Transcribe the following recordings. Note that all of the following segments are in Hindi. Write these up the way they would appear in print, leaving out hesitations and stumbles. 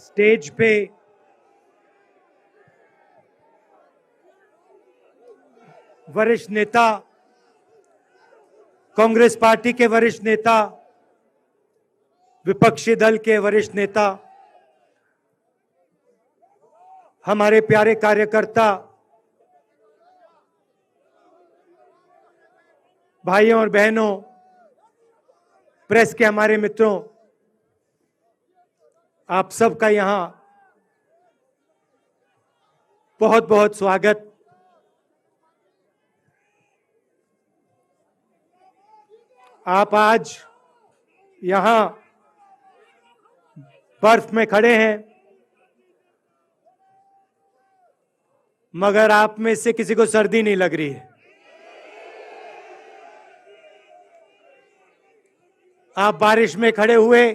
स्टेज पे वरिष्ठ नेता, कांग्रेस पार्टी के वरिष्ठ नेता, विपक्षी दल के वरिष्ठ नेता, हमारे प्यारे कार्यकर्ता, भाइयों और बहनों, प्रेस के हमारे मित्रों, आप सबका यहां बहुत बहुत स्वागत। आप आज यहां बर्फ में खड़े हैं, मगर आप में से किसी को सर्दी नहीं लग रही है। आप बारिश में खड़े हुए,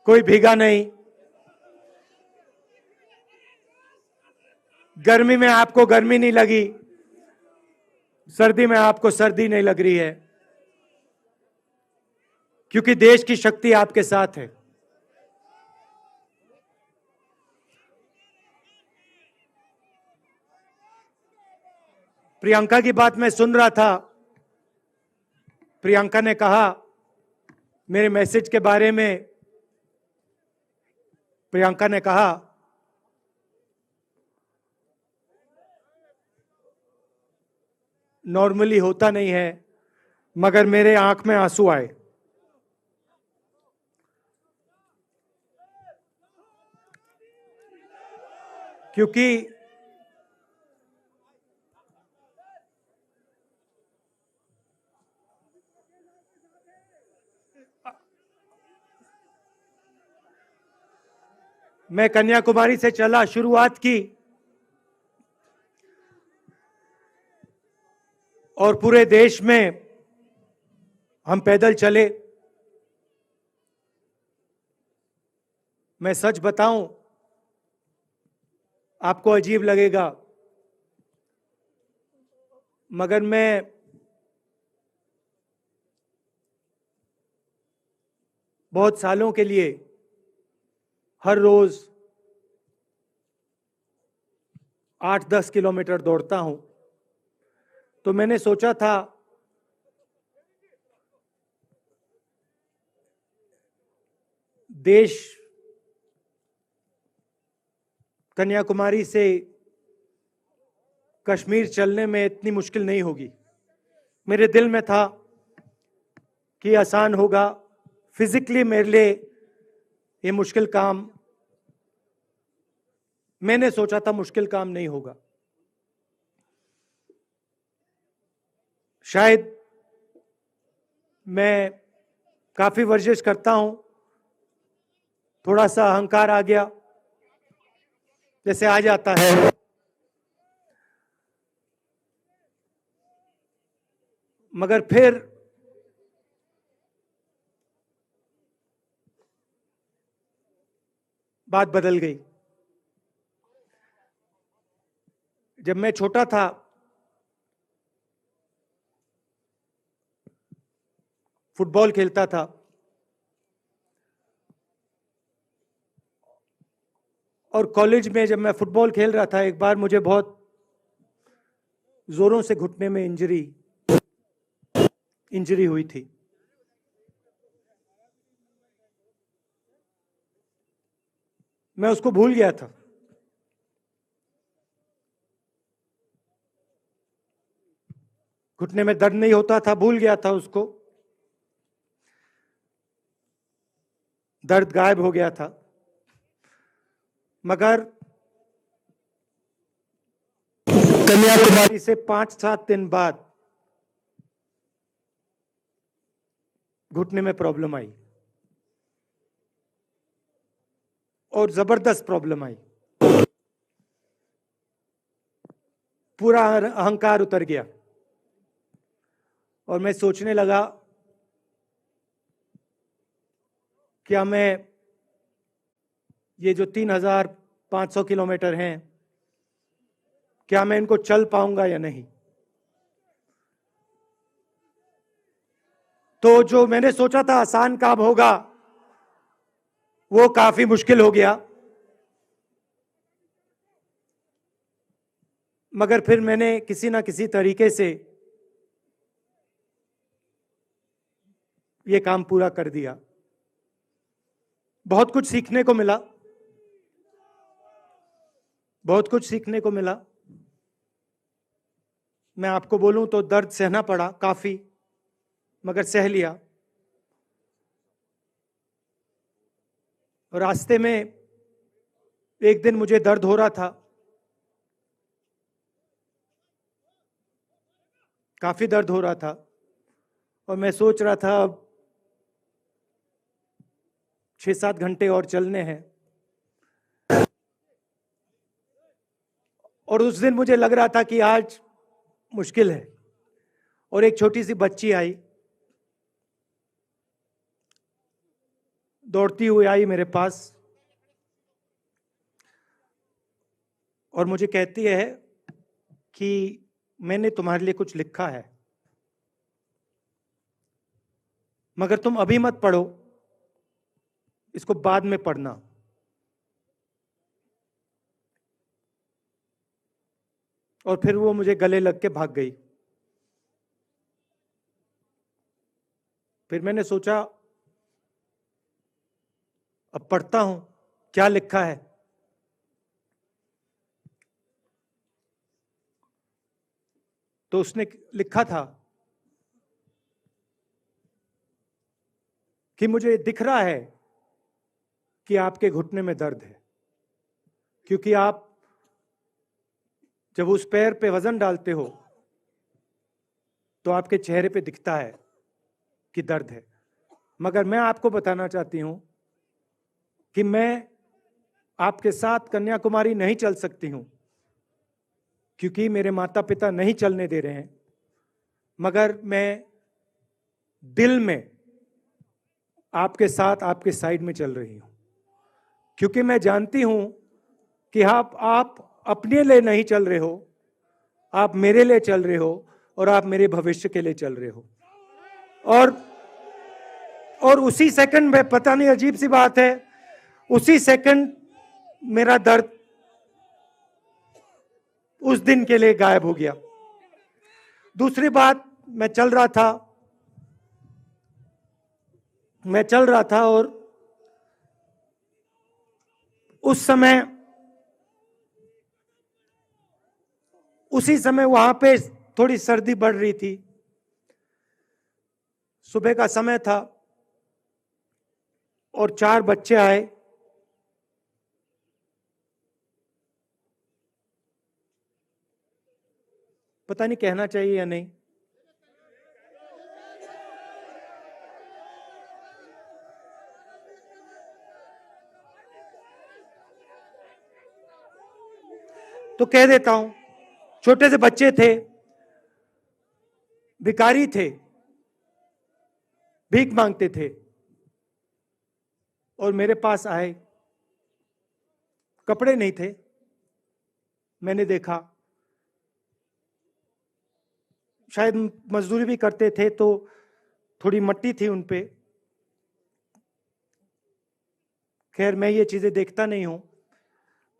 कोई भीगा नहीं। गर्मी में आपको गर्मी नहीं लगी, सर्दी में आपको सर्दी नहीं लग रही है, क्योंकि देश की शक्ति आपके साथ है। प्रियंका की बात मैं सुन रहा था। प्रियंका ने कहा मेरे मैसेज के बारे में, प्रियंका ने कहा नॉर्मली होता नहीं है, मगर मेरे आंख में आंसू आए। क्योंकि मैं कन्याकुमारी से चला, शुरुआत की और पूरे देश में हम पैदल चले। मैं सच बताऊं, आपको अजीब लगेगा, मगर मैं बहुत सालों के लिए हर रोज 8-10 किलोमीटर दौड़ता हूं। तो मैंने सोचा था देश कन्याकुमारी से कश्मीर चलने में इतनी मुश्किल नहीं होगी। मेरे दिल में था कि आसान होगा। फिजिकली मेरे लिए ये मुश्किल काम, मैंने सोचा था मुश्किल काम नहीं होगा। शायद मैं काफी वर्जिश करता हूं, थोड़ा सा अहंकार आ गया, जैसे आ जाता है। मगर फिर बात बदल गई। जब मैं छोटा था, फुटबॉल खेलता था, और कॉलेज में जब मैं फुटबॉल खेल रहा था, एक बार मुझे बहुत जोरों से घुटने में इंजरी हुई थी। मैं उसको भूल गया था। घुटने में दर्द नहीं होता था, भूल गया था उसको। दर्द गायब हो गया था। मगर कन्याकुमारी से 5-7 दिन बाद घुटने में प्रॉब्लम आई, और जबरदस्त प्रॉब्लम आई। पूरा अहंकार उतर गया और मैं सोचने लगा, क्या मैं ये जो 3,500 किलोमीटर हैं, क्या मैं इनको चल पाऊंगा या नहीं। तो जो मैंने सोचा था आसान काम होगा, वो काफी मुश्किल हो गया। मगर फिर मैंने किसी ना किसी तरीके से ये काम पूरा कर दिया। बहुत कुछ सीखने को मिला, बहुत कुछ सीखने को मिला। मैं आपको बोलूं तो दर्द सहना पड़ा काफी, मगर सह लिया। और रास्ते में एक दिन मुझे दर्द हो रहा था, काफी दर्द हो रहा था, और मैं सोच रहा था अब 6-7 घंटे और चलने हैं। और उस दिन मुझे लग रहा था कि आज मुश्किल है। और एक छोटी सी बच्ची आई, दौड़ती हुई आई मेरे पास, और मुझे कहती है कि मैंने तुम्हारे लिए कुछ लिखा है, मगर तुम अभी मत पढ़ो, इसको बाद में पढ़ना। और फिर वो मुझे गले लग के भाग गई। फिर मैंने सोचा अब पढ़ता हूं क्या लिखा है। तो उसने लिखा था कि मुझे दिख रहा है कि आपके घुटने में दर्द है, क्योंकि आप जब उस पैर पे वजन डालते हो तो आपके चेहरे पे दिखता है कि दर्द है। मगर मैं आपको बताना चाहती हूं कि मैं आपके साथ कन्याकुमारी नहीं चल सकती हूं, क्योंकि मेरे माता पिता नहीं चलने दे रहे हैं। मगर मैं दिल में आपके साथ, आपके साइड में चल रही हूं, क्योंकि मैं जानती हूं कि आप अपने लिए नहीं चल रहे हो, आप मेरे लिए चल रहे हो, और आप मेरे भविष्य के लिए चल रहे हो। और उसी सेकंड में, पता नहीं अजीब सी बात है, उसी सेकंड मेरा दर्द उस दिन के लिए गायब हो गया। दूसरी बात, मैं चल रहा था और उसी समय वहां पे थोड़ी सर्दी बढ़ रही थी। सुबह का समय था और 4 बच्चे आए। पता नहीं कहना चाहिए या नहीं। तो कह देता हूं, छोटे से बच्चे थे, भिखारी थे, भीख मांगते थे, और मेरे पास आए। कपड़े नहीं थे, मैंने देखा, शायद मजदूरी भी करते थे तो थोड़ी मट्टी थी उन पे। खैर, मैं ये चीजें देखता नहीं हूं,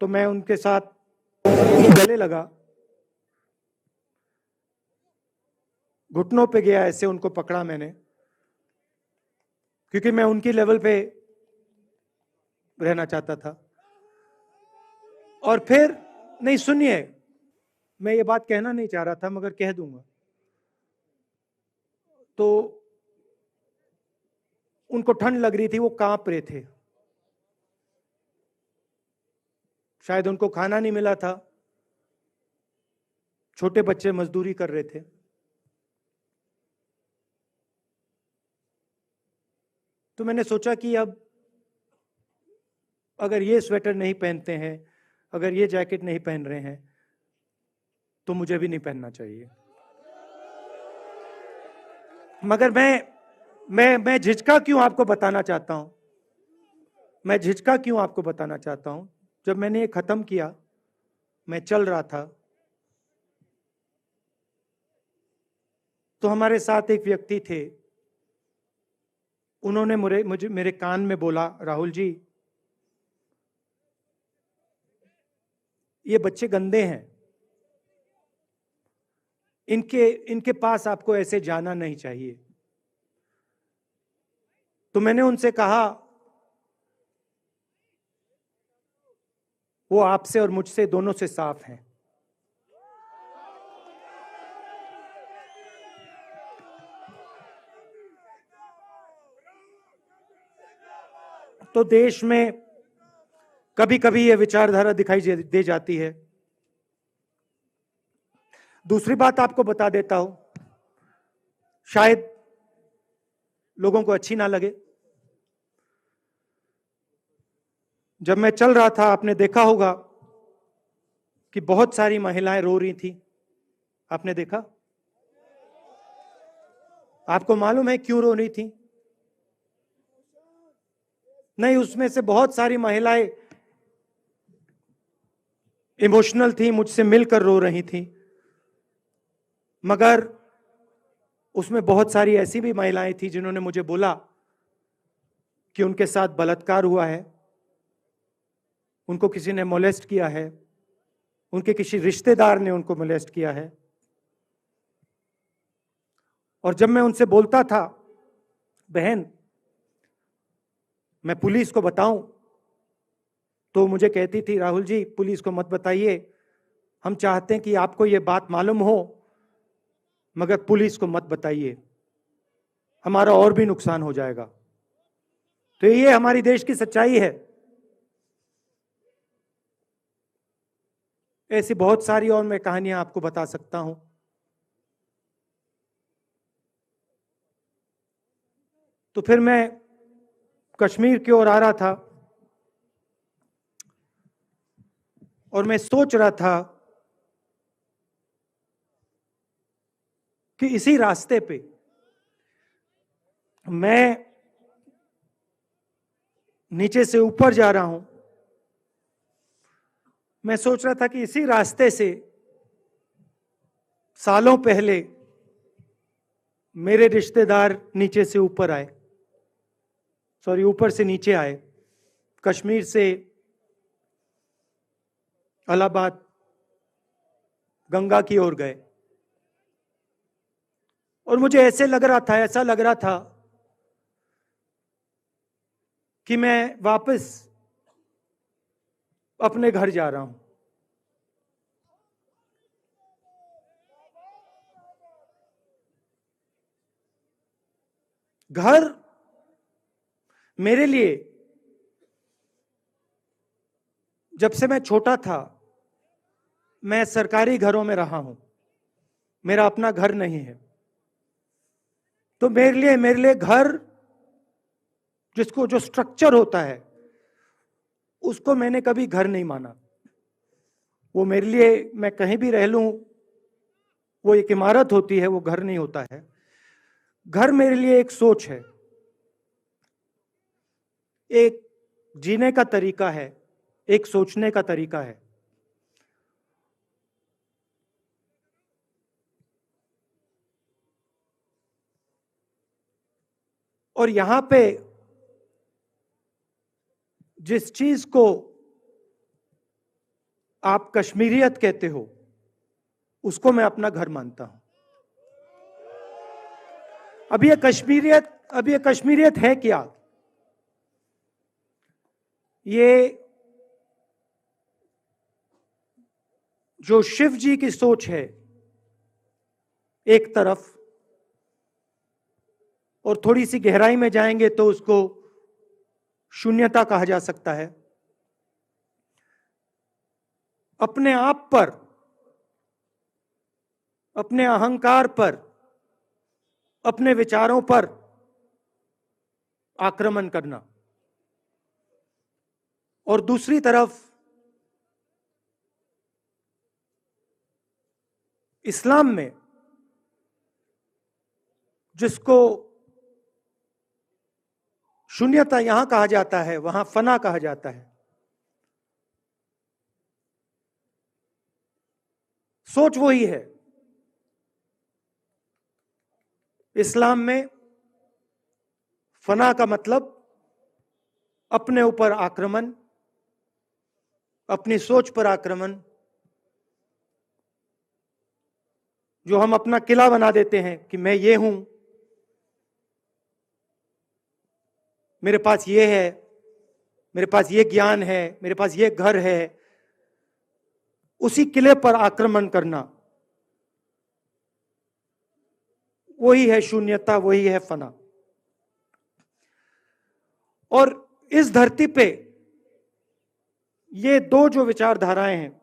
तो मैं उनके साथ गले लगा, घुटनों पे गया, ऐसे उनको पकड़ा मैंने, क्योंकि मैं उनकी लेवल पे रहना चाहता था। और फिर, नहीं सुनिए, मैं ये बात कहना नहीं चाह रहा था मगर कह दूंगा। तो उनको ठंड लग रही थी, वो कांप रहे थे, शायद उनको खाना नहीं मिला था, छोटे बच्चे मजदूरी कर रहे थे। तो मैंने सोचा कि अब अगर ये स्वेटर नहीं पहनते हैं, अगर ये जैकेट नहीं पहन रहे हैं, तो मुझे भी नहीं पहनना चाहिए। मगर मैं झिझका क्यों आपको बताना चाहता हूं, मैं झिझका क्यों आपको बताना चाहता हूं। जब मैंने ये खत्म किया, मैं चल रहा था, तो हमारे साथ एक व्यक्ति थे। उन्होंने मेरे कान में बोला, राहुल जी, ये बच्चे गंदे हैं, इनके पास आपको ऐसे जाना नहीं चाहिए। तो मैंने उनसे कहा, वो आपसे और मुझसे दोनों से साफ हैं। तो देश में कभी कभी ये विचारधारा दिखाई दे जाती है। दूसरी बात आपको बता देता हूं, शायद लोगों को अच्छी ना लगे। जब मैं चल रहा था, आपने देखा होगा कि बहुत सारी महिलाएं रो रही थी। आपने देखा? आपको मालूम है क्यों रो रही थी? नहीं, उसमें से बहुत सारी महिलाएं इमोशनल थी, मुझसे मिलकर रो रही थी। मगर उसमें बहुत सारी ऐसी भी महिलाएं थी जिन्होंने मुझे बोला कि उनके साथ बलात्कार हुआ है, उनको किसी ने मोलेस्ट किया है, उनके किसी रिश्तेदार ने उनको मोलेस्ट किया है। और जब मैं उनसे बोलता था, बहन मैं पुलिस को बताऊं, तो मुझे कहती थी, राहुल जी पुलिस को मत बताइए, हम चाहते हैं कि आपको ये बात मालूम हो, मगर पुलिस को मत बताइए, हमारा और भी नुकसान हो जाएगा। तो ये हमारी देश की सच्चाई है। ऐसी बहुत सारी और मैं कहानियां आपको बता सकता हूं। तो फिर मैं कश्मीर की ओर आ रहा था और मैं सोच रहा था कि इसी रास्ते पे मैं नीचे से ऊपर जा रहा हूं। मैं सोच रहा था कि इसी रास्ते से सालों पहले मेरे रिश्तेदार नीचे से ऊपर आए, सॉरी ऊपर से नीचे आए, कश्मीर से इलाहाबाद गंगा की ओर गए। और मुझे ऐसा लग रहा था कि मैं वापस अपने घर जा रहा हूं। घर मेरे लिए, जब से मैं छोटा था, मैं सरकारी घरों में रहा हूं, मेरा अपना घर नहीं है। तो मेरे लिए घर, जिसको जो स्ट्रक्चर होता है, उसको मैंने कभी घर नहीं माना। वो मेरे लिए, मैं कहीं भी रह लूं, वो एक इमारत होती है, वो घर नहीं होता है। घर मेरे लिए एक सोच है, एक जीने का तरीका है, एक सोचने का तरीका है। और यहां पे जिस चीज को आप कश्मीरियत कहते हो, उसको मैं अपना घर मानता हूं। अब ये कश्मीरियत है क्या? ये जो शिव जी की सोच है एक तरफ, और थोड़ी सी गहराई में जाएंगे तो उसको शून्यता कहा जा सकता है। अपने आप पर, अपने अहंकार पर, अपने विचारों पर आक्रमण करना। और दूसरी तरफ इस्लाम में, जिसको शून्यता यहां कहा जाता है, वहां फना कहा जाता है। सोच वही है। इस्लाम में फना का मतलब अपने ऊपर आक्रमण, अपनी सोच पर आक्रमण, जो हम अपना किला बना देते हैं कि मैं ये हूं, मेरे पास ये है, मेरे पास ये ज्ञान है, मेरे पास ये घर है, उसी किले पर आक्रमण करना, वही है शून्यता, वही है फना। और इस धरती पे ये दो जो विचारधाराएं हैं,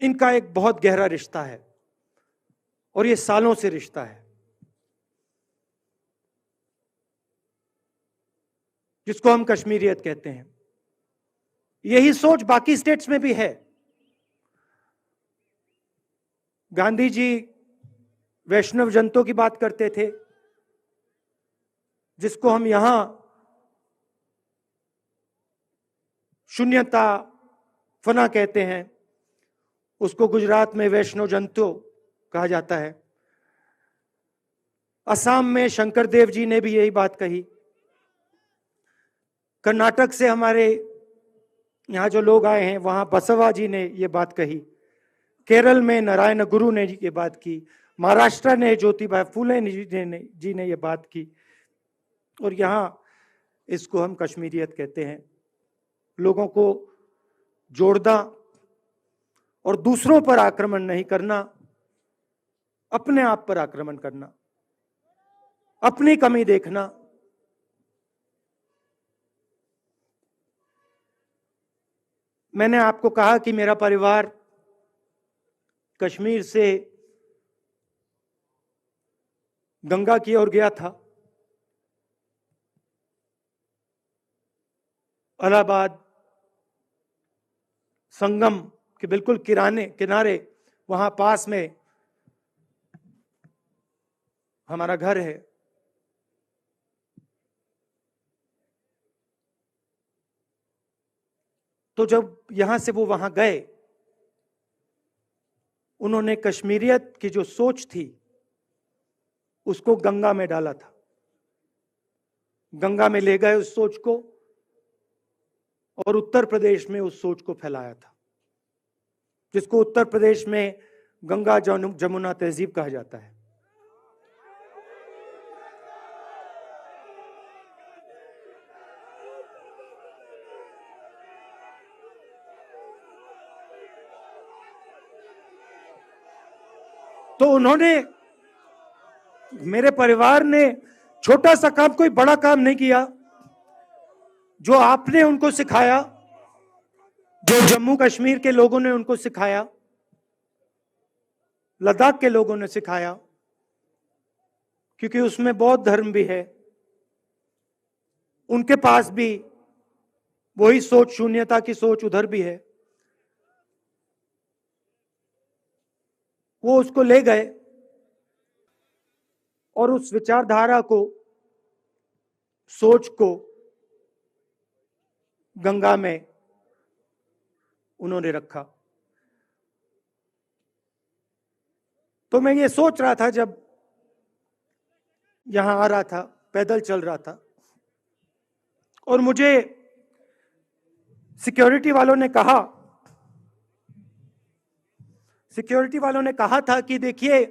इनका एक बहुत गहरा रिश्ता है और ये सालों से रिश्ता है, जिसको हम कश्मीरियत कहते हैं। यही सोच बाकी स्टेट्स में भी है। गांधी जी वैष्णव जनतों की बात करते थे, जिसको हम यहां शून्यता, फना कहते हैं, उसको गुजरात में वैष्णव जनतो कहा जाता है। असम में शंकर देव जी ने भी यही बात कही। कर्नाटक से हमारे यहां जो लोग आए हैं, वहां बसवा जी ने यह बात कही। केरल में नारायण गुरु ने ये बात की। महाराष्ट्र ने ज्योतिबा फुले जी ने ये बात की। और यहां इसको हम कश्मीरियत कहते हैं। लोगों को जोड़ना और दूसरों पर आक्रमण नहीं करना, अपने आप पर आक्रमण करना, अपनी कमी देखना। मैंने आपको कहा कि मेरा परिवार कश्मीर से गंगा की ओर गया था। इलाहाबाद संगम के बिल्कुल किनारे वहां पास में हमारा घर है। तो जब यहां से वो वहां गए, उन्होंने कश्मीरियत की जो सोच थी उसको गंगा में डाला था। गंगा में ले गए उस सोच को और उत्तर प्रदेश में उस सोच को फैलाया था, जिसको उत्तर प्रदेश में गंगा जमुना तहजीब कहा जाता है। तो उन्होंने, मेरे परिवार ने छोटा सा काम, कोई बड़ा काम नहीं किया। जो आपने उनको सिखाया, जो जम्मू कश्मीर के लोगों ने उनको सिखाया, लद्दाख के लोगों ने सिखाया, क्योंकि उसमें बौद्ध धर्म भी है, उनके पास भी वही सोच, शून्यता की सोच उधर भी है। वो उसको ले गए और उस विचारधारा को, सोच को गंगा में उन्होंने रखा। तो मैं ये सोच रहा था, जब यहां आ रहा था, पैदल चल रहा था, और मुझे सिक्योरिटी वालों ने कहा था कि देखिए,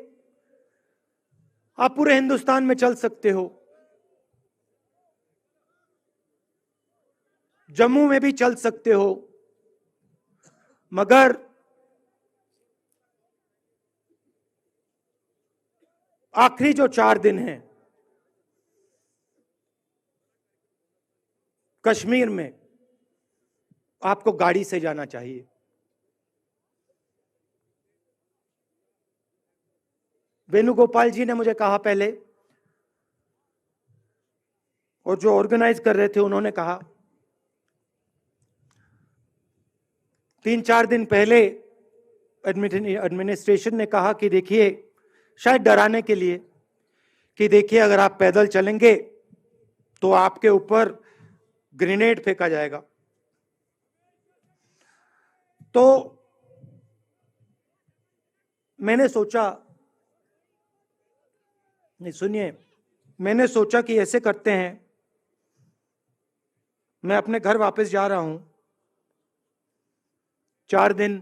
आप पूरे हिंदुस्तान में चल सकते हो, जम्मू में भी चल सकते हो, मगर आखिरी जो 4 दिन हैं कश्मीर में, आपको गाड़ी से जाना चाहिए। वेणुगोपाल जी ने मुझे कहा पहले, और जो ऑर्गेनाइज कर रहे थे उन्होंने कहा। 3-4 दिन पहले एडमिनिस्ट्रेशन ने कहा कि देखिए, शायद डराने के लिए, कि देखिए अगर आप पैदल चलेंगे तो आपके ऊपर ग्रेनेड फेंका जाएगा। तो मैंने सोचा, नहीं सुनिए, मैंने सोचा कि ऐसे करते हैं, मैं अपने घर वापस जा रहा हूं, 4 दिन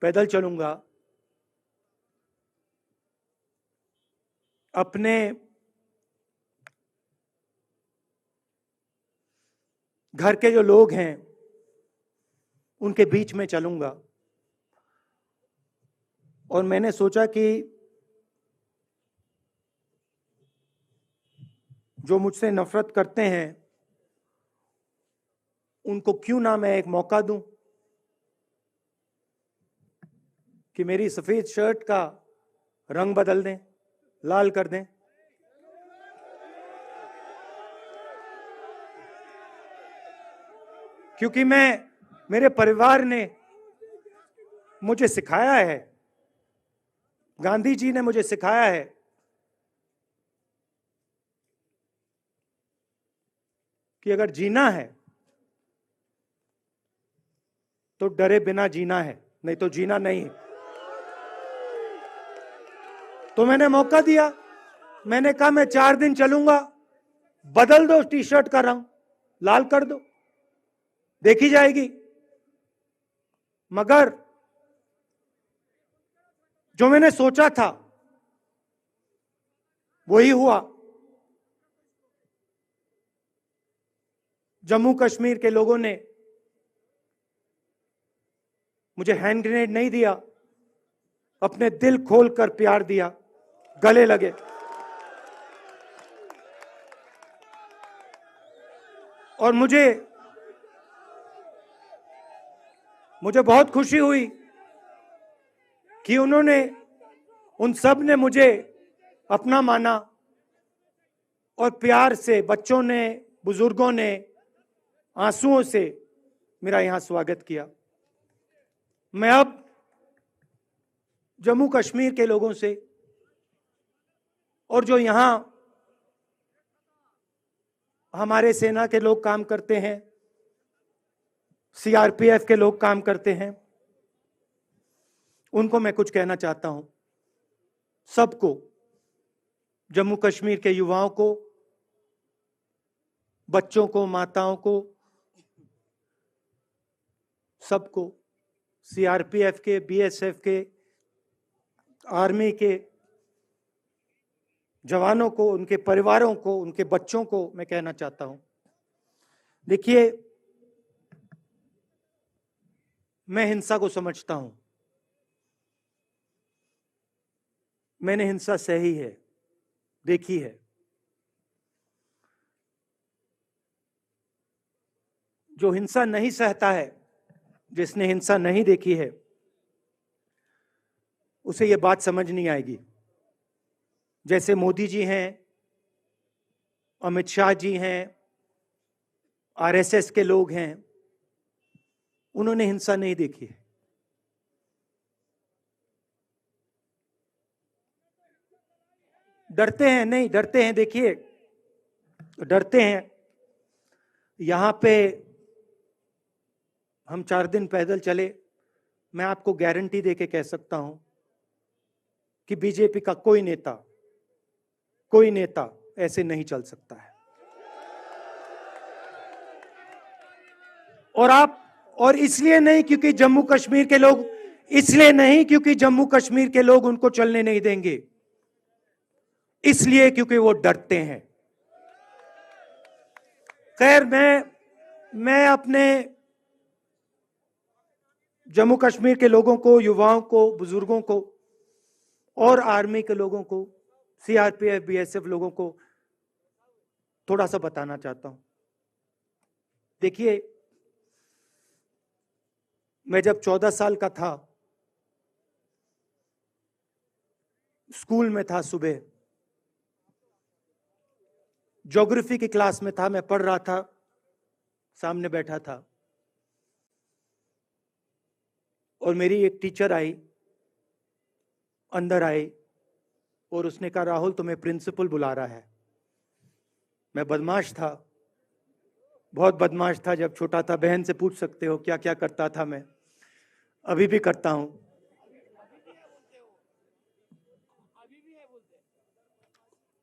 पैदल चलूंगा, अपने घर के जो लोग हैं उनके बीच में चलूंगा। और मैंने सोचा कि जो मुझसे नफरत करते हैं उनको क्यों ना मैं एक मौका दूं कि मेरी सफेद शर्ट का रंग बदल दें, लाल कर दें। क्योंकि मेरे परिवार ने मुझे सिखाया है, गांधी जी ने मुझे सिखाया है कि अगर जीना है तो डरे बिना जीना है, नहीं तो जीना नहीं है। तो मैंने मौका दिया, मैंने कहा मैं 4 दिन चलूंगा, बदल दो टी शर्ट का रंग, लाल कर दो, देखी जाएगी। मगर जो मैंने सोचा था वही हुआ। जम्मू कश्मीर के लोगों ने मुझे हैंड ग्रेनेड नहीं दिया, अपने दिल खोलकर प्यार दिया, गले लगे। और मुझे बहुत खुशी हुई कि उन सब ने मुझे अपना माना और प्यार से, बच्चों ने, बुजुर्गों ने आंसुओं से मेरा यहां स्वागत किया। मैं अब जम्मू कश्मीर के लोगों से और जो यहां हमारे सेना के लोग काम करते हैं, सीआरपीएफ के लोग काम करते हैं, उनको मैं कुछ कहना चाहता हूं। सबको, जम्मू कश्मीर के युवाओं को, बच्चों को, माताओं को, सबको, सीआरपीएफ के, बीएसएफ के, आर्मी के जवानों को, उनके परिवारों को, उनके बच्चों को मैं कहना चाहता हूं, देखिए, मैं हिंसा को समझता हूं, मैंने हिंसा सही है, देखी है। जो हिंसा नहीं सहता है, जिसने हिंसा नहीं देखी है, उसे यह बात समझ नहीं आएगी। जैसे मोदी जी हैं, अमित शाह जी हैं, आरएसएस के लोग हैं, उन्होंने हिंसा नहीं देखी है। डरते हैं, नहीं डरते हैं, देखिए डरते हैं। यहां पे हम 4 दिन पैदल चले, मैं आपको गारंटी देके कह सकता हूं कि बीजेपी का कोई नेता ऐसे नहीं चल सकता है। और इसलिए नहीं क्योंकि जम्मू कश्मीर के लोग, इसलिए नहीं क्योंकि जम्मू कश्मीर के लोग उनको चलने नहीं देंगे, इसलिए क्योंकि वो डरते हैं। खैर, मैं अपने जम्मू कश्मीर के लोगों को, युवाओं को, बुजुर्गों को और आर्मी के लोगों को, सीआरपीएफ, बीएसएफ लोगों को थोड़ा सा बताना चाहता हूं। देखिए, मैं जब 14 साल का था, स्कूल में था, सुबह ज्योग्राफी की क्लास में था, मैं पढ़ रहा था, सामने बैठा था और मेरी एक टीचर आई, अंदर आई और उसने कहा, राहुल तुम्हें प्रिंसिपल बुला रहा है। मैं बदमाश था, बहुत बदमाश था जब छोटा था। बहन से पूछ सकते हो क्या क्या करता था मैं, अभी भी करता हूं।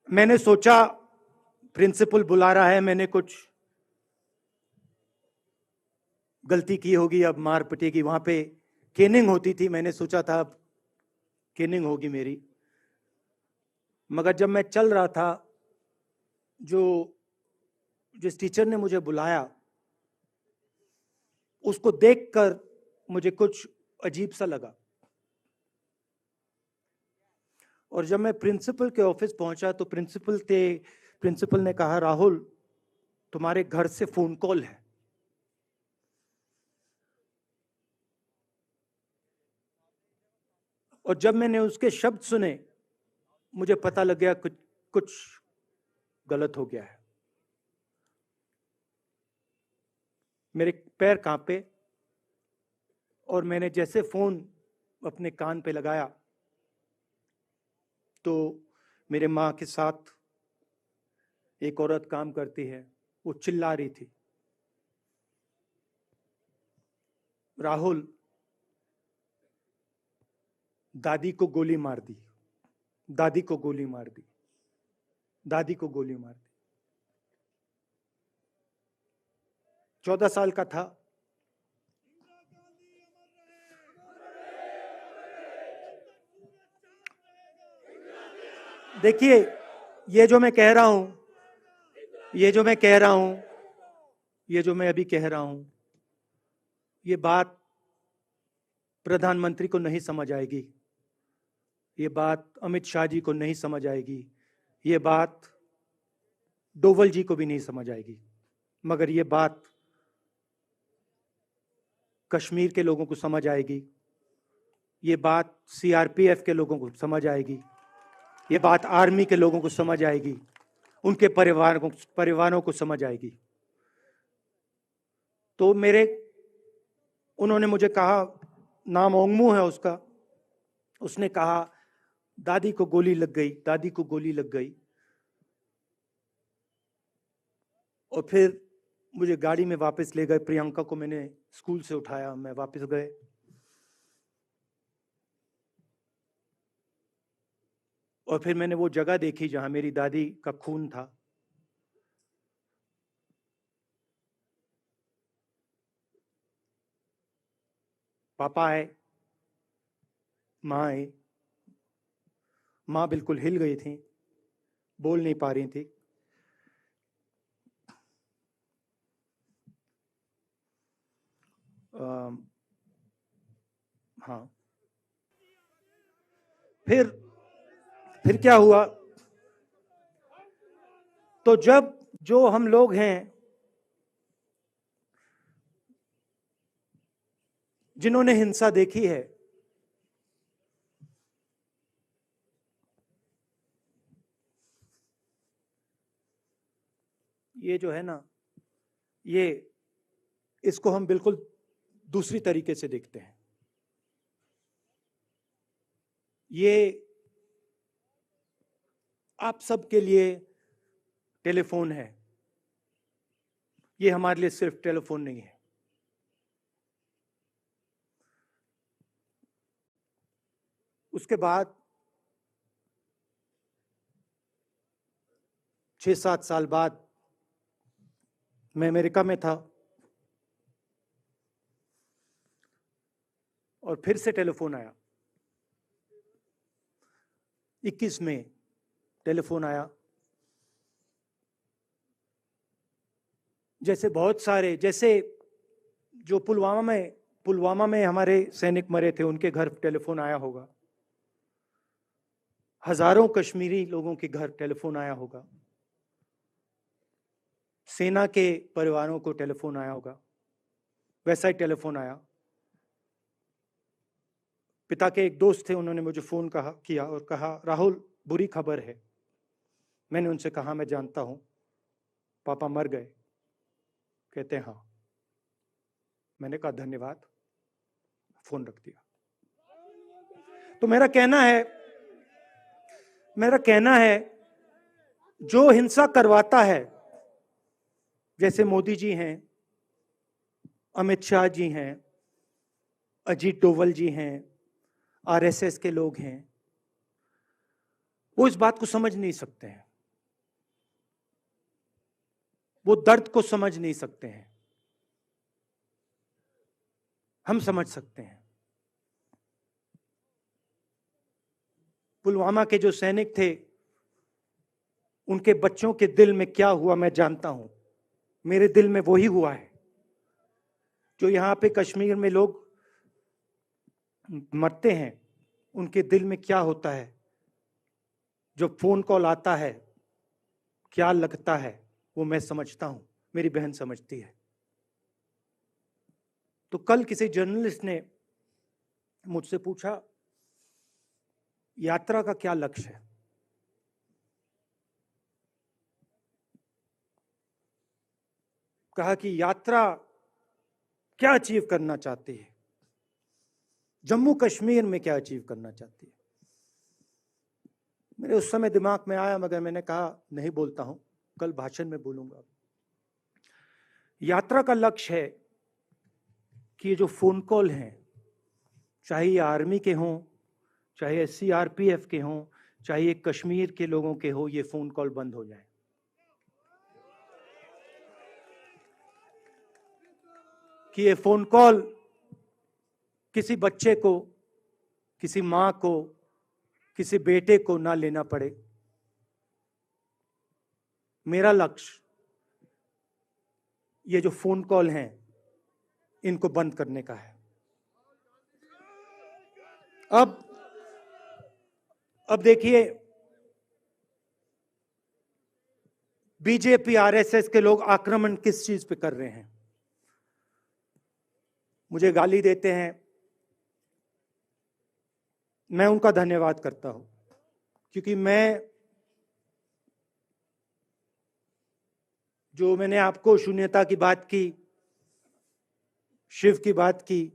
मैंने सोचा प्रिंसिपल बुला रहा है, मैंने कुछ गलती की होगी, अब मार पिटेगी। वहां पे केनिंग होती थी, मैंने सोचा था अब केनिंग होगी मेरी। मगर जब मैं चल रहा था, जिस टीचर ने मुझे बुलाया, उसको देखकर मुझे कुछ अजीब सा लगा। और जब मैं प्रिंसिपल के ऑफिस पहुंचा तो प्रिंसिपल ने कहा, राहुल तुम्हारे घर से फोन कॉल है। और जब मैंने उसके शब्द सुने, मुझे पता लग गया कुछ गलत हो गया है। मेरे पैर कांपे और मैंने जैसे फोन अपने कान पे लगाया तो मेरे माँ के साथ एक औरत काम करती है, वो चिल्ला रही थी, राहुल दादी को गोली मार दी, दादी को गोली मार दी, दादी को गोली मार दी। 14 साल का था। देखिए, ये जो मैं कह रहा हूं, ये जो मैं अभी कह रहा हूं, ये बात प्रधानमंत्री को नहीं समझ आएगी, ये बात अमित शाह जी को नहीं समझ आएगी, ये बात डोवल जी को भी नहीं समझ आएगी, मगर ये बात कश्मीर के लोगों को समझ आएगी, ये बात सीआरपीएफ के लोगों को समझ आएगी, ये बात आर्मी के लोगों को समझ आएगी, उनके परिवारों को समझ आएगी। तो उन्होंने मुझे कहा, नाम ओंगमू है उसका, उसने कहा दादी को गोली लग गई, दादी को गोली लग गई। और फिर मुझे गाड़ी में वापस ले गए, प्रियंका को मैंने स्कूल से उठाया, मैं वापस गए। और फिर मैंने वो जगह देखी जहां मेरी दादी का खून था। पापा आए, माँ आई। माँ बिल्कुल हिल गई थी, बोल नहीं पा रही थी। हाँ, फिर क्या हुआ? तो जब जो हम लोग हैं जिन्होंने हिंसा देखी है, ये जो है ना, इसको हम बिल्कुल दूसरी तरीके से देखते हैं। ये आप सबके लिए टेलीफोन है, ये हमारे लिए सिर्फ टेलीफोन नहीं है। उसके बाद 6-7 साल बाद मैं अमेरिका में था और फिर से टेलीफोन आया। 21 में टेलीफोन आया। जैसे बहुत सारे, जैसे जो पुलवामा में हमारे सैनिक मरे थे, उनके घर टेलीफोन आया होगा। हजारों कश्मीरी लोगों के घर टेलीफोन आया होगा। सेना के परिवारों को टेलीफोन आया होगा। वैसा ही टेलीफोन आया। पिता के एक दोस्त थे, उन्होंने मुझे फोन किया और कहा, राहुल बुरी खबर है। मैंने उनसे कहा, मैं जानता हूं, पापा मर गए। कहते हैं हाँ। मैंने कहा धन्यवाद, फोन रख दिया। तो मेरा कहना है जो हिंसा करवाता है, जैसे मोदी जी हैं, अमित शाह जी हैं, अजीत डोवल जी हैं, आरएसएस के लोग हैं, वो इस बात को समझ नहीं सकते हैं, वो दर्द को समझ नहीं सकते हैं। हम समझ सकते हैं। पुलवामा के जो सैनिक थे, उनके बच्चों के दिल में क्या हुआ मैं जानता हूं। मेरे दिल में वही हुआ है जो यहां पे कश्मीर में लोग मरते हैं, उनके दिल में क्या होता है। जो फोन कॉल आता है क्या लगता है वो मैं समझता हूं, मेरी बहन समझती है। तो कल किसी जर्नलिस्ट ने मुझसे पूछा यात्रा का क्या लक्ष्य है। कहा कि यात्रा क्या अचीव करना चाहती है, जम्मू कश्मीर में क्या अचीव करना चाहती है। मेरे उस समय दिमाग में आया, मगर मैंने कहा नहीं बोलता हूं, कल भाषण में बोलूंगा। यात्रा का लक्ष्य है कि ये जो फोन कॉल हैं, चाहे ये आर्मी के हों, चाहे सीआरपीएफ के हों, चाहे ये कश्मीर के लोगों के हो, ये फोन कॉल बंद हो जाए। कि ये फोन कॉल किसी बच्चे को, किसी मां को, किसी बेटे को ना लेना पड़े। मेरा लक्ष्य ये जो फोन कॉल हैं इनको बंद करने का है। अब देखिए, बीजेपी आरएसएस के लोग आक्रमण किस चीज पे कर रहे हैं। मुझे गाली देते हैं, मैं उनका धन्यवाद करता हूं, क्योंकि मैंने आपको शून्यता की बात की, शिव की बात की,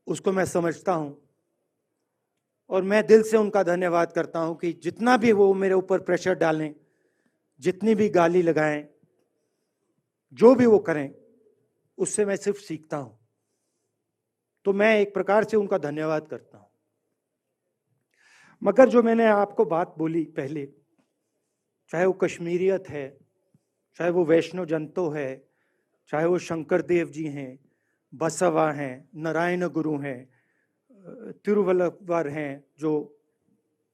उसको मैं समझता हूं और मैं दिल से उनका धन्यवाद करता हूं कि जितना भी वो मेरे ऊपर प्रेशर डालें, जितनी भी गाली लगाएं, जो भी वो करें, उससे मैं सिर्फ सीखता हूं। तो मैं एक प्रकार से उनका धन्यवाद करता हूं। मगर जो मैंने आपको बात बोली पहले, चाहे वो कश्मीरियत है, चाहे वो वैष्णो जंतो है, चाहे वो शंकर देव जी हैं, बसवा हैं, नारायण गुरु हैं, तिरुवल्लुवर हैं जो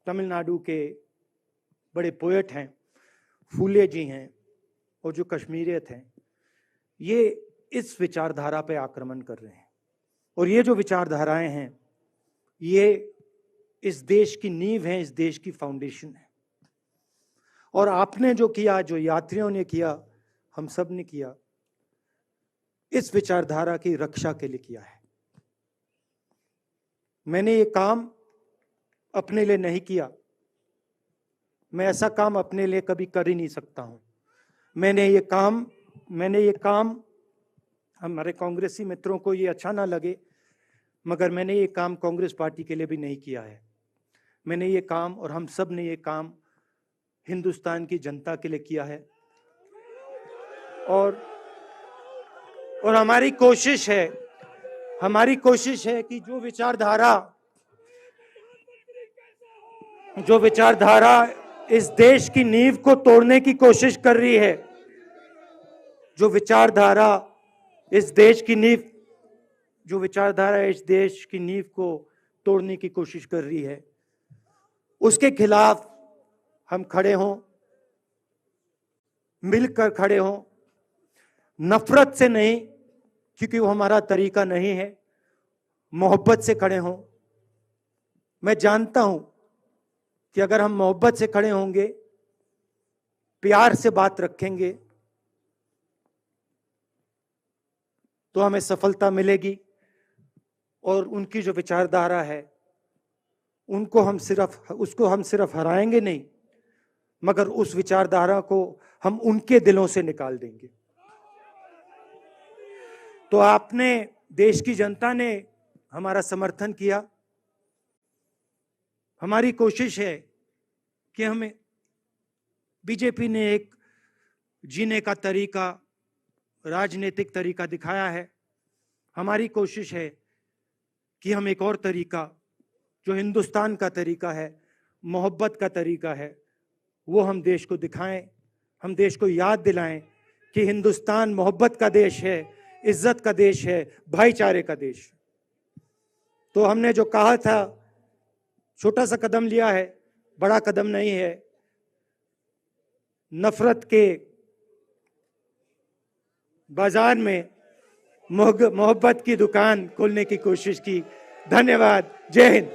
तमिलनाडु के बड़े पोएट हैं, फूले जी हैं, और जो कश्मीरियत हैं, ये इस विचारधारा पे आक्रमण कर रहे हैं। और ये जो विचारधाराएं हैं, ये इस देश की नींव है, इस देश की फाउंडेशन है। और आपने जो किया, जो यात्रियों ने किया, हम सब ने किया, इस विचारधारा की रक्षा के लिए किया है। मैंने ये काम अपने लिए नहीं किया, मैं ऐसा काम अपने लिए कभी कर ही नहीं सकता हूं। मैंने ये काम हमारे कांग्रेसी मित्रों को ये अच्छा ना लगे, मगर मैंने ये काम कांग्रेस पार्टी के लिए भी नहीं किया है। मैंने ये काम, और हम सब ने ये काम हिंदुस्तान की जनता के लिए किया है। और हमारी कोशिश है कि जो विचारधारा इस देश की नींव को तोड़ने की कोशिश कर रही है, जो विचारधारा इस देश की नींव को तोड़ने की कोशिश कर रही है, उसके खिलाफ हम खड़े हों, मिलकर खड़े हों, नफरत से नहीं, क्योंकि वो हमारा तरीका नहीं है, मोहब्बत से खड़े हों। मैं जानता हूं कि अगर हम मोहब्बत से खड़े होंगे, प्यार से बात रखेंगे, तो हमें सफलता मिलेगी। और उनकी जो विचारधारा है, उसको हम सिर्फ हराएंगे नहीं, मगर उस विचारधारा को हम उनके दिलों से निकाल देंगे। तो आपने, देश की जनता ने हमारा समर्थन किया। हमारी कोशिश है कि हमें, बीजेपी ने एक जीने का तरीका, राजनीतिक तरीका दिखाया है। हमारी कोशिश है कि हम एक और तरीका, जो हिंदुस्तान का तरीका है, मोहब्बत का तरीका है, वो हम देश को दिखाएं। हम देश को याद दिलाएं कि हिंदुस्तान मोहब्बत का देश है, इज्जत का देश है, भाईचारे का देश। तो हमने जो कहा था, छोटा सा कदम लिया है, बड़ा कदम नहीं है। नफरत के बाजार में मोहब्बत की दुकान खोलने की कोशिश की। धन्यवाद। जय हिंद।